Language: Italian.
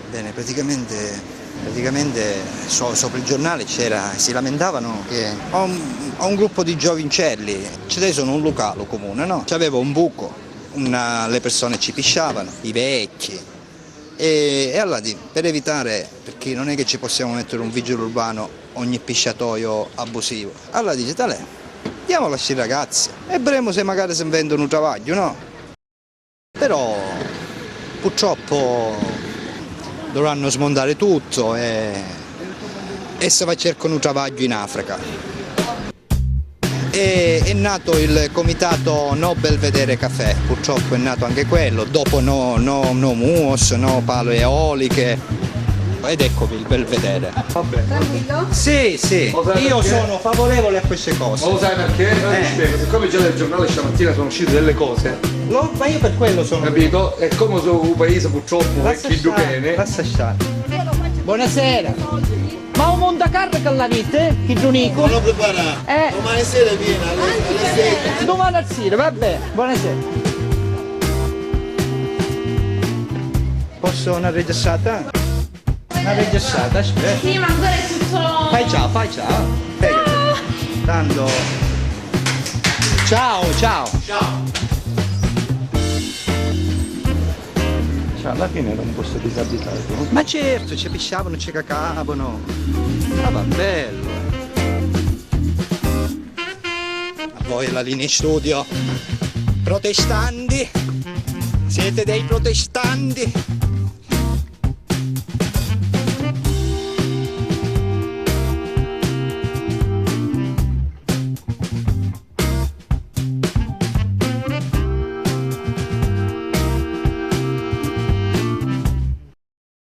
Bene, praticamente sopra il giornale si lamentavano che ho un gruppo di giovincelli, cioè sono un locale comune, no? C'aveva un buco, le persone ci pisciavano, i vecchi. E allora per evitare, perché non è che ci possiamo mettere un vigile urbano ogni pisciatoio abusivo, allora dice, diamo a questi ragazzi e vedremo se magari si inventono un travaglio, no? Però purtroppo dovranno smontare tutto e si va a cercare un travaglio in Africa. È nato il comitato No Belvedere Caffè, purtroppo è nato anche quello, dopo no MUOS, no palo eoliche, ed eccovi il Belvedere. Vabbè. Tranquillo? Sì, io sono favorevole a queste cose. Ma lo sai perché? Siccome già nel giornale stamattina sono uscite delle cose, Ma io per quello sono... capito? E come sono un paese purtroppo Lascia vecchio stare, bene. lascia stare. Buonasera. Ma un montacarne che l'avete? Che giunico? Non lo prepara. Domani sera viene alle 6. Domani al sera, vabbè. Buonasera. Posso una registrata? Una registrata, aspetta. Sì, ma ancora è tutto... Fai ciao. Tanto... Ciao. Cioè, alla fine era un posto disabitato. Ma certo, ci pisciavano, ci cacavano. Ah, va bello. A voi la linea in studio. Protestanti. Siete dei protestanti.